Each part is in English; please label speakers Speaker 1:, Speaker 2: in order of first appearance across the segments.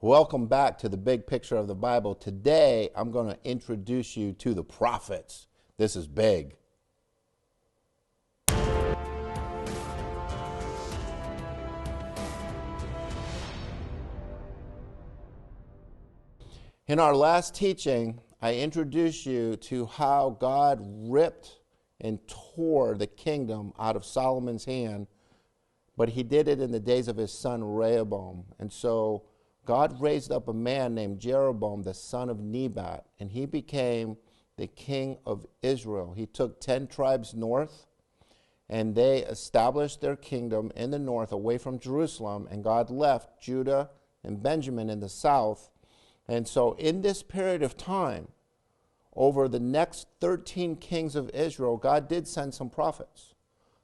Speaker 1: Welcome back to the big picture of the Bible. Today, I'm going to introduce you to the prophets. This is big. In our last teaching, I introduced you to how God ripped and tore the kingdom out of Solomon's hand, but he did it in the days of his son Rehoboam. And so God raised up a man named Jeroboam, the son of Nebat, and he became the king of Israel. He took 10 tribes north, and they established their kingdom in the north away from Jerusalem, and God left Judah and Benjamin in the south. And so in this period of time, over the next 13 kings of Israel, God did send some prophets.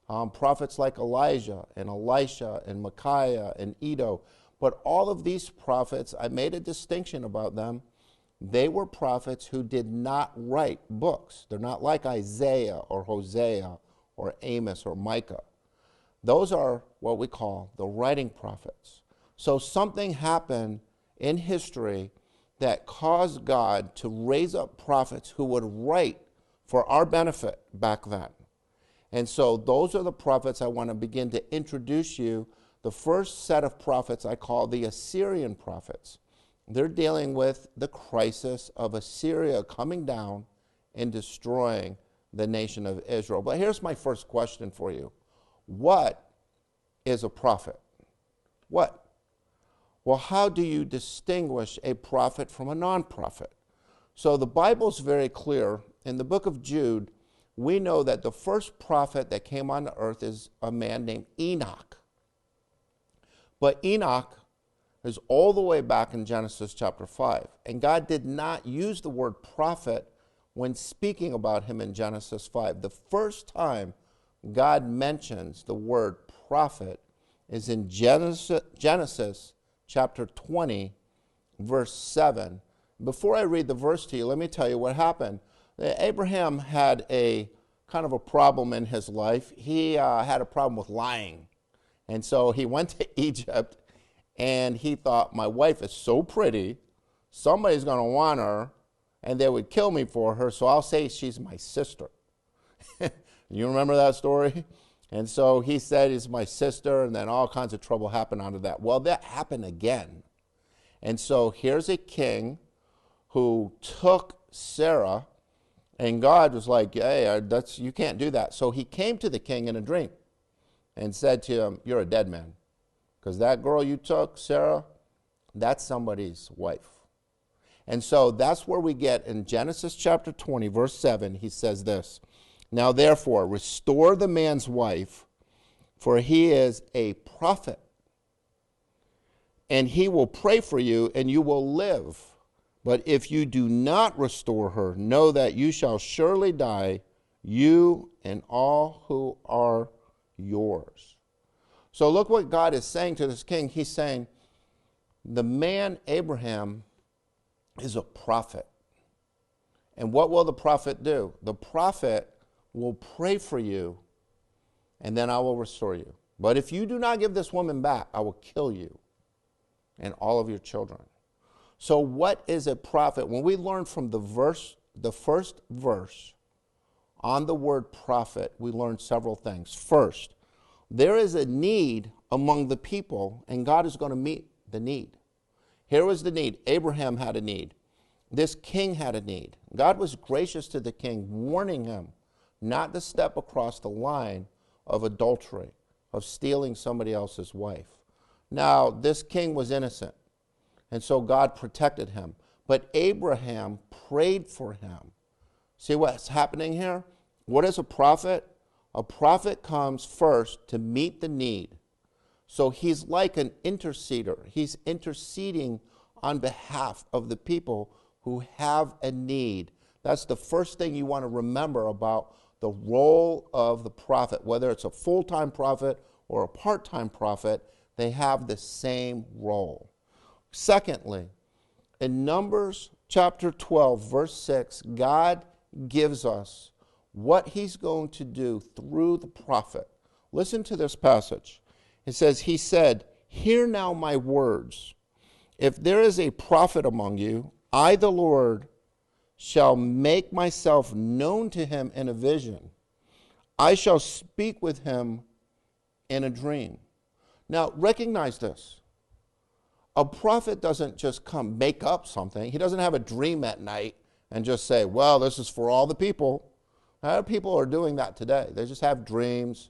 Speaker 1: Prophets like Elijah and Elisha and Micaiah and Iddo. But all of these prophets, I made a distinction about them. They were prophets who did not write books. They're not like Isaiah or Hosea or Amos or Micah. Those are what we call the writing prophets. So something happened in history that caused God to raise up prophets who would write for our benefit back then. And so those are the prophets I want to begin to introduce you. The first set of prophets I call the Assyrian prophets. They're dealing with the crisis of Assyria coming down and destroying the nation of Israel. But here's my first question for you. What is a prophet? What? Well, how do you distinguish a prophet from a non-prophet? So the Bible's very clear. In the book of Jude, we know that the first prophet that came on the earth is a man named Enoch. But Enoch is all the way back in Genesis chapter 5. And God did not use the word prophet when speaking about him in Genesis 5. The first time God mentions the word prophet is in Genesis chapter 20, verse 7. Before I read the verse to you, let me tell you what happened. Abraham had a kind of a problem in his life. He had a problem with lying. And so he went to Egypt, and he thought, my wife is so pretty, somebody's going to want her, and they would kill me for her, so I'll say she's my sister. You remember that story? And so he said, it's my sister, and then all kinds of trouble happened out of that. Well, that happened again. And so here's a king who took Sarah, and God was like, hey, you can't do that. So he came to the king in a dream and said to him, you're a dead man. Because that girl you took, Sarah, that's somebody's wife. And so that's where we get in Genesis chapter 20, verse 7, he says this, now therefore, restore the man's wife, for he is a prophet, and he will pray for you, and you will live. But if you do not restore her, know that you shall surely die, you and all who are yours. So look what God is saying to this king. He's saying, the man Abraham is a prophet. And what will the prophet do? The prophet will pray for you, and then I will restore you. But if you do not give this woman back, I will kill you and all of your children. So what is a prophet? When we learn from the first verse on the word prophet, we learn several things. First, there is a need among the people, and God is going to meet the need. Here was the need. Abraham had a need. This king had a need. God was gracious to the king, warning him not to step across the line of adultery, of stealing somebody else's wife. Now, this king was innocent, and so God protected him. But Abraham prayed for him. See what's happening here? What is a prophet? A prophet comes first to meet the need. So he's like an interceder. He's interceding on behalf of the people who have a need. That's the first thing you want to remember about the role of the prophet. Whether it's a full-time prophet or a part-time prophet, they have the same role. Secondly, in Numbers chapter 12, verse 6, God gives us what he's going to do through the prophet. Listen to this passage. It says, he said, hear now my words. if there is a prophet among you, I, the Lord, shall make myself known to him in a vision. I shall speak with him in a dream. Now, recognize this. A prophet doesn't just come make up something. He doesn't have a dream at night and just say, well, this is for all the people. People are doing that today. They just have dreams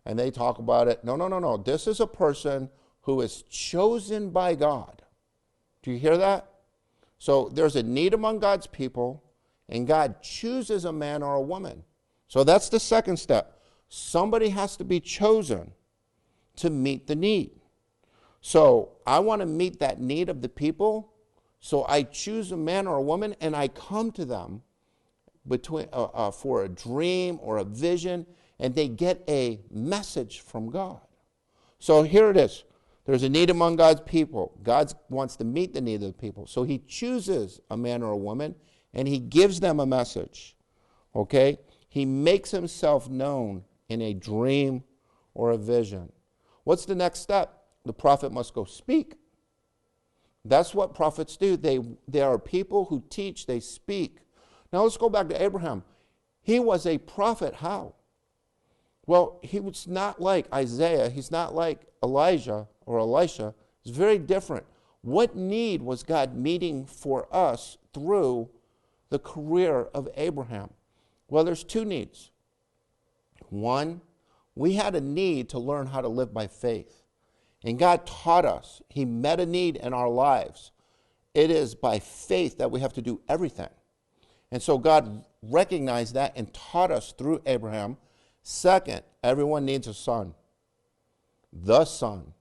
Speaker 1: and they talk about it. No. This is a person who is chosen by God. Do you hear that? So there's a need among God's people, and God chooses a man or a woman. So that's the second step. Somebody has to be chosen to meet the need. So I want to meet that need of the people, so I choose a man or a woman, and I come to them for a dream or a vision, and they get a message from God. So here it is. There's a need among God's people. God wants to meet the need of the people. So he chooses a man or a woman, and he gives them a message. Okay? He makes himself known in a dream or a vision. What's the next step? The prophet must go speak. That's what prophets do. They are people who teach, they speak. Now let's go back to Abraham. He was a prophet. How? Well, he was not like Isaiah. He's not like Elijah or Elisha. It's very different. What need was God meeting for us through the career of Abraham? Well, there's two needs. One, we had a need to learn how to live by faith. And God taught us. He met a need in our lives. It is by faith that we have to do everything. And so God recognized that and taught us through Abraham. Second, everyone needs a son. The Son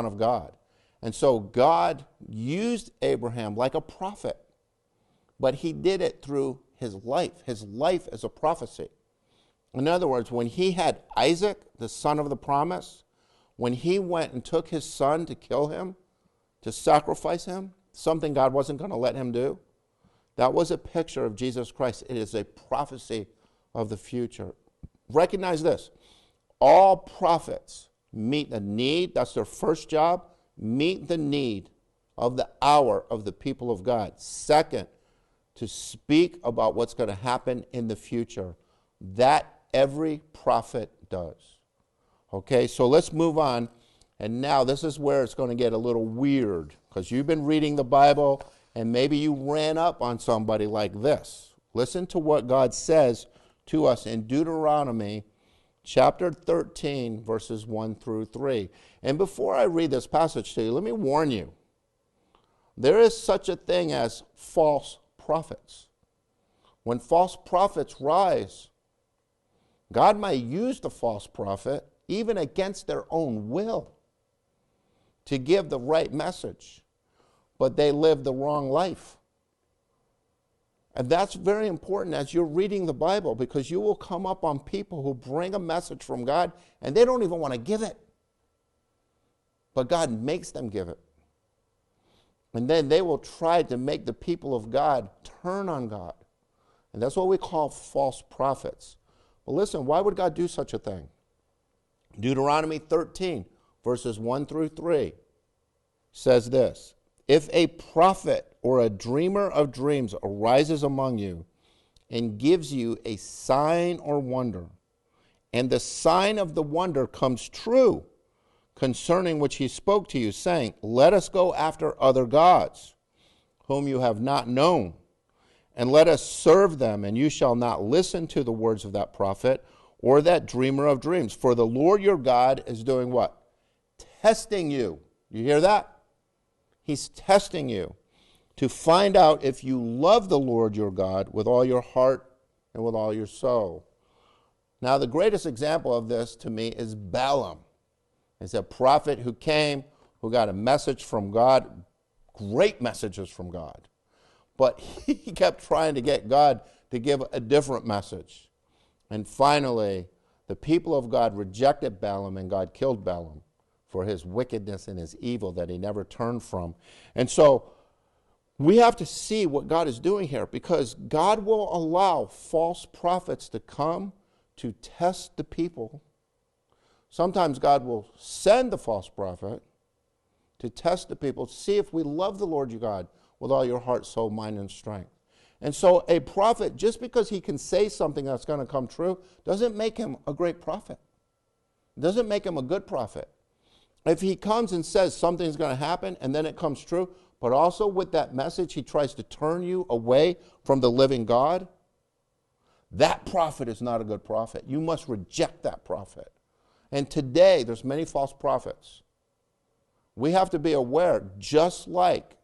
Speaker 1: of God. And so God used Abraham like a prophet, but he did it through his life as a prophecy. In other words, when he had Isaac, the son of the promise, when he went and took his son to kill him, to sacrifice him, something God wasn't going to let him do, that was a picture of Jesus Christ. It is a prophecy of the future. Recognize this. All prophets meet the need. That's their first job. Meet the need of the hour of the people of God. Second, to speak about what's going to happen in the future. That every prophet does. Okay, so let's move on. And now this is where it's going to get a little weird, because you've been reading the Bible and maybe you ran up on somebody like this. Listen to what God says to us in Deuteronomy chapter 13, verses 1 through 3. And before I read this passage to you, let me warn you. There is such a thing as false prophets. When false prophets rise, God might use the false prophet, even against their own will, to give the right message, but they live the wrong life. And that's very important as you're reading the Bible, because you will come up on people who bring a message from God and they don't even want to give it. But God makes them give it. And then they will try to make the people of God turn on God. And that's what we call false prophets. But listen, why would God do such a thing? Deuteronomy 13, verses 1 through 3 says this: If a prophet or a dreamer of dreams arises among you and gives you a sign or wonder, and the sign of the wonder comes true concerning which he spoke to you, saying, Let us go after other gods, whom you have not known, and let us serve them, and you shall not listen to the words of that prophet or that dreamer of dreams. For the Lord your God is doing what? Testing you. You hear that? He's testing you to find out if you love the Lord your God with all your heart and with all your soul. Now, the greatest example of this to me is Balaam. It's a prophet who came, who got a message from God, great messages from God. But he kept trying to get God to give a different message. And finally, the people of God rejected Balaam, and God killed Balaam for his wickedness and his evil that he never turned from. And so we have to see what God is doing here, because God will allow false prophets to come to test the people. Sometimes God will send the false prophet, to test the people, see if we love the Lord your God with all your heart, soul, mind, and strength. And so a prophet, just because he can say something that's going to come true, doesn't make him a great prophet. Doesn't make him a good prophet. If he comes and says something's going to happen and then it comes true, but also with that message he tries to turn you away from the living God, that prophet is not a good prophet. You must reject that prophet. And today there's many false prophets. We have to be aware, just like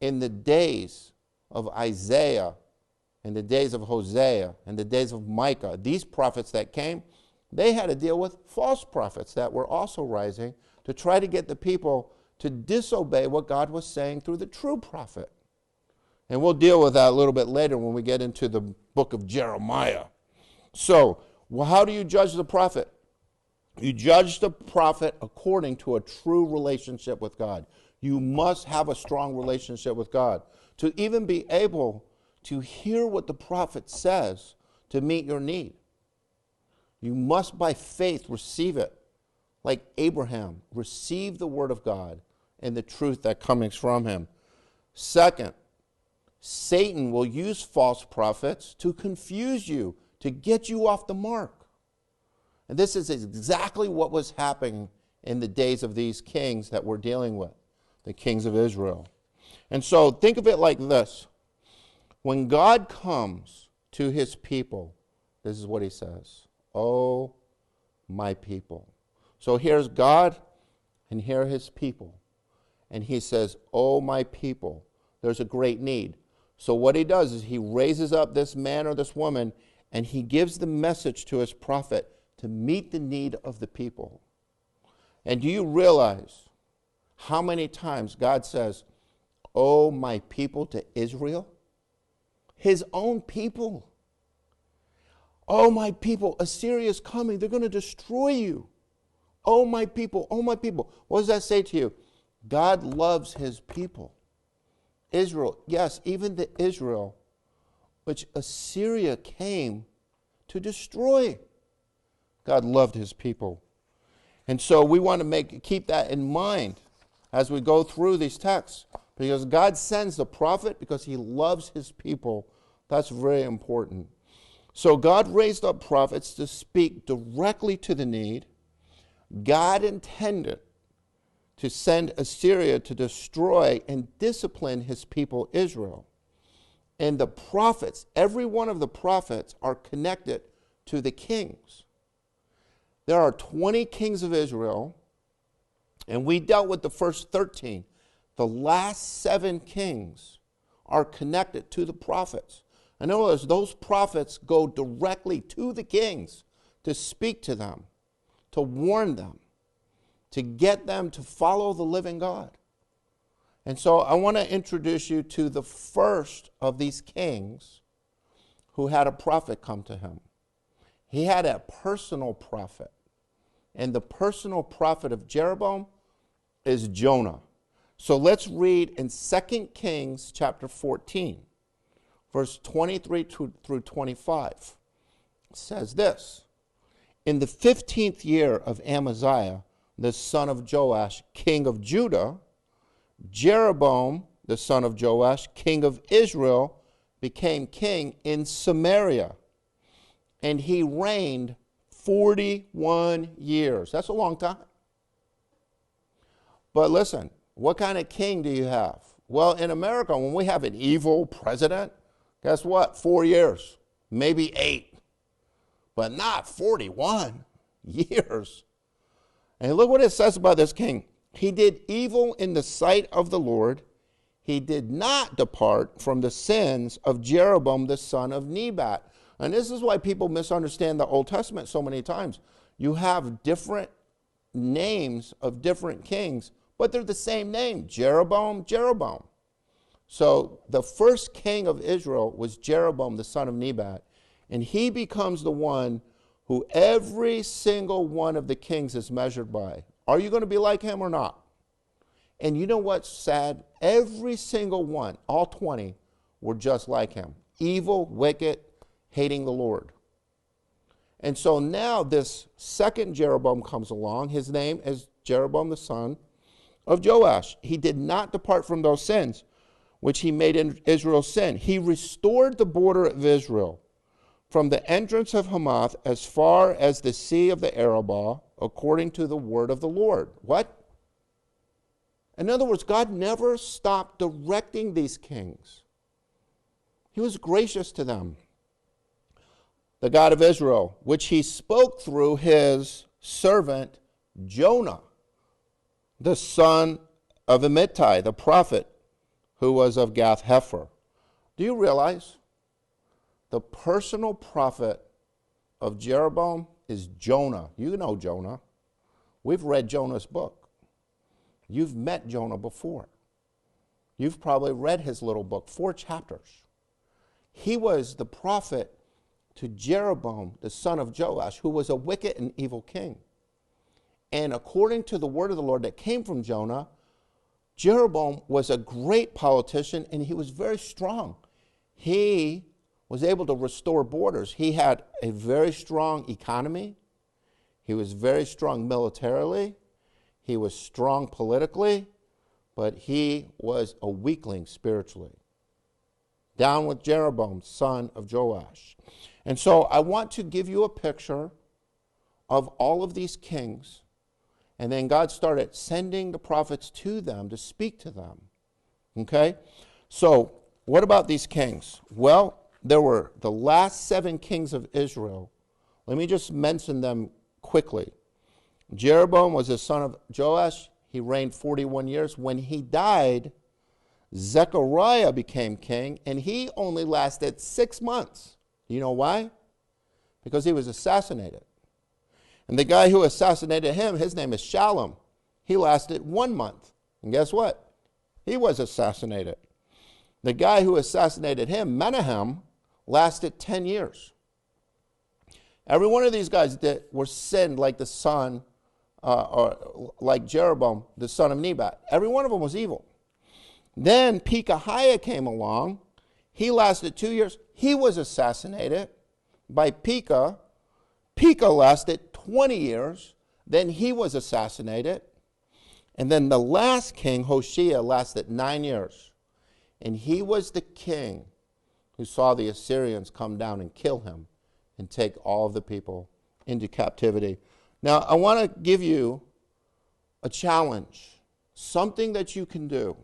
Speaker 1: in the days of Isaiah, in the days of Hosea, in the days of Micah, these prophets that came, they had to deal with false prophets that were also rising to try to get the people to disobey what God was saying through the true prophet. And we'll deal with that a little bit later when we get into the book of Jeremiah. So, how do you judge the prophet? You judge the prophet according to a true relationship with God. You must have a strong relationship with God to even be able to hear what the prophet says to meet your need. You must by faith receive it, like Abraham, receive the word of God and the truth that comes from him. Second, Satan will use false prophets to confuse you, to get you off the mark. And this is exactly what was happening in the days of these kings that we're dealing with, the kings of Israel. And so think of it like this. When God comes to his people, this is what he says, "Oh, my people." So here's God and here are his people. And he says, "Oh, my people." There's a great need. So what he does is he raises up this man or this woman and he gives the message to his prophet to meet the need of the people. And do you realize how many times God says, "Oh, my people," to Israel? His own people. "Oh, my people, Assyria is coming. They're going to destroy you. Oh, my people, oh, my people." What does that say to you? God loves his people. Israel, yes, even the Israel, which Assyria came to destroy. God loved his people. And so we want to keep that in mind as we go through these texts. Because God sends the prophet because he loves his people. That's very important. So God raised up prophets to speak directly to the need. God intended to send Assyria to destroy and discipline his people Israel. And the prophets, every one of the prophets, are connected to the kings. There are 20 kings of Israel, and we dealt with the first 13. The last 7 kings are connected to the prophets. In other words, those prophets go directly to the kings to speak to them, to warn them, to get them to follow the living God. And so I want to introduce you to the first of these kings who had a prophet come to him. He had a personal prophet. And the personal prophet of Jeroboam is Jonah. So let's read in 2 Kings chapter 14, verse 23 through 25. It says this: "In the 15th year of Amaziah, the son of Joash, king of Judah, Jeroboam, the son of Joash, king of Israel, became king in Samaria. And he reigned 41 years. That's a long time. But listen, what kind of king do you have? Well, in America, when we have an evil president, guess what? 4 years, maybe 8, but not 41 years. And look what it says about this king. He did evil in the sight of the Lord. He did not depart from the sins of Jeroboam the son of Nebat. And this is why people misunderstand the Old Testament so many times. You have different names of different kings, but they're the same name, Jeroboam, Jeroboam. So the first king of Israel was Jeroboam the son of Nebat, and he becomes the one who every single one of the kings is measured by. Are you going to be like him or not? And you know what's sad? Every single one, all 20, were just like him. Evil, wicked, hating the Lord. And so now this second Jeroboam comes along. His name is Jeroboam the son of Joash. He did not depart from those sins which he made in Israel sin. He restored the border of Israel from the entrance of Hamath as far as the sea of the Arabah, according to the word of the Lord. What? In other words, God never stopped directing these kings. He was gracious to them. The God of Israel, which he spoke through his servant Jonah, the son of Amittai, the prophet, who was of Gath-hepher. Do you realize the personal prophet of Jeroboam is Jonah? You know Jonah. We've read Jonah's book. You've met Jonah before. You've probably read his little book, 4 chapters. He was the prophet to Jeroboam, the son of Joash, who was a wicked and evil king. And according to the word of the Lord that came from Jonah, Jeroboam was a great politician, and he was very strong. He was able to restore borders. He had a very strong economy. He was very strong militarily. He was strong politically, but he was a weakling spiritually. Down with Jeroboam, son of Joash. And so I want to give you a picture of all of these kings. And then God started sending the prophets to them to speak to them. Okay? So, what about these kings? Well, there were the last 7 kings of Israel. Let me just mention them quickly. Jeroboam was the son of Joash. He reigned 41 years. When he died, Zechariah became king, and he only lasted 6 months. Do you know why? Because he was assassinated. And the guy who assassinated him, his name is Shallum. He lasted 1 month. And guess what? He was assassinated. The guy who assassinated him, Menahem, lasted 10 years. Every one of these guys that were sinned like the son, or like Jeroboam, the son of Nebat. Every one of them was evil. Then Pekahiah came along. He lasted 2 years. He was assassinated by Pekah. Pekah lasted 20 years. Then he was assassinated. And then the last king, Hoshea, lasted 9 years. And he was the king who saw the Assyrians come down and kill him and take all of the people into captivity. Now, I want to give you a challenge, something that you can do,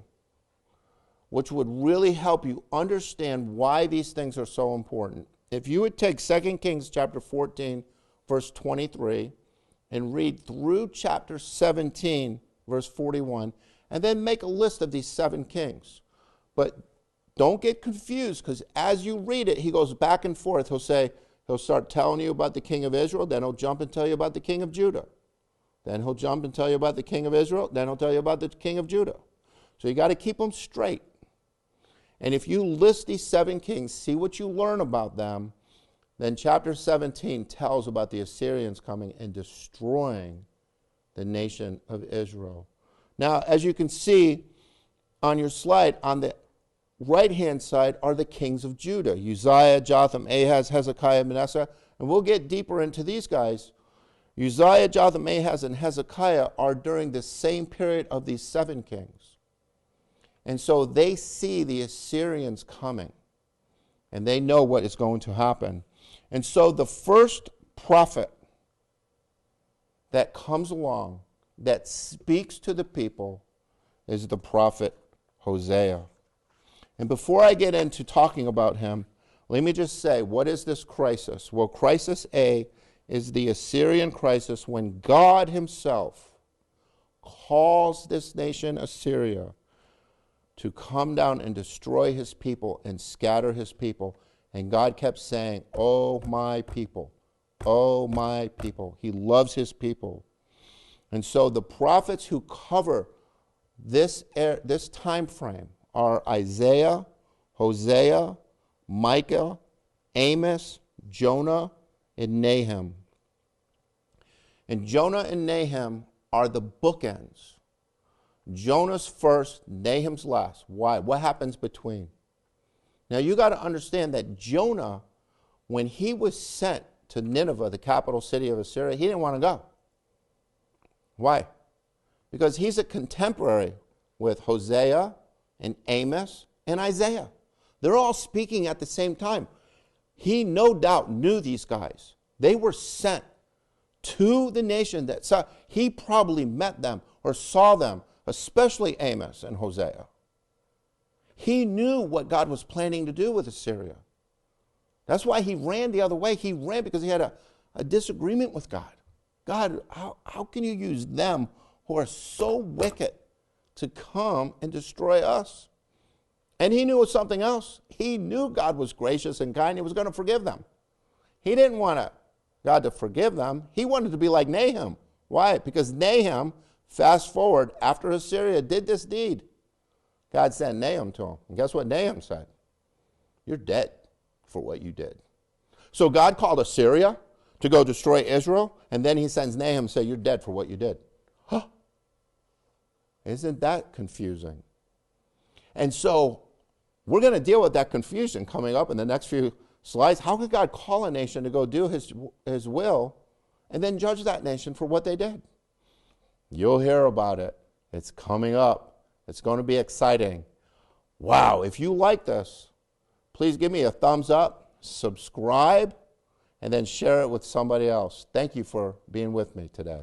Speaker 1: which would really help you understand why these things are so important. If you would take 2 Kings chapter 14, verse 23, and read through chapter 17, verse 41, and then make a list of these 7 kings. But don't get confused, because as you read it, he goes back and forth. He'll start telling you about the king of Israel, then he'll jump and tell you about the king of Judah. Then he'll jump and tell you about the king of Israel, then he'll tell you about the king of Judah. So you got to keep them straight. And if you list these 7 kings, see what you learn about them, then chapter 17 tells about the Assyrians coming and destroying the nation of Israel. Now, as you can see on your slide, on the right-hand side are the kings of Judah: Uzziah, Jotham, Ahaz, Hezekiah, Manasseh. And we'll get deeper into these guys. Uzziah, Jotham, Ahaz, and Hezekiah are during the same period of these 7 kings. And so they see the Assyrians coming, and they know what is going to happen. And so the first prophet that comes along that speaks to the people is the prophet Hosea. And before I get into talking about him, let me just say, what is this crisis? Well, crisis A is the Assyrian crisis, when God himself calls this nation Assyria to come down and destroy his people and scatter his people. And God kept saying, oh, my people, oh, my people. He loves his people. And so the prophets who cover this time frame are Isaiah, Hosea, Micah, Amos, Jonah, and Nahum. And Jonah and Nahum are the bookends. Jonah's first, Nahum's last. Why? What happens between? Now you got to understand that Jonah, when he was sent to Nineveh, the capital city of Assyria, he didn't want to go. Why? because he's a contemporary with Hosea and Amos and Isaiah. They're all speaking at the same time. He no doubt knew these guys. They were sent to the nation that saw. He probably met them or saw them, especially Amos and Hosea. He knew what God was planning to do with Assyria. That's why he ran the other way. He ran because he had a disagreement with God. God, how can you use them who are so wicked to come and destroy us? And he knew something else. He knew God was gracious and kind. He was going to forgive them. He didn't want God to forgive them. He wanted to be like Nahum. Why? Because Nahum, fast forward, after Assyria did this deed, God sent Nahum to him. And guess what Nahum said? You're dead for what you did. So God called Assyria to go destroy Israel, and then he sends Nahum and say, you're dead for what you did. Huh? Isn't that confusing? And so we're going to deal with that confusion coming up in the next few slides. How could God call a nation to go do his will and then judge that nation for what they did? You'll hear about it. It's coming up. It's going to be exciting. Wow, if you like this, please give me a thumbs up, subscribe, and then share it with somebody else. Thank you for being with me today.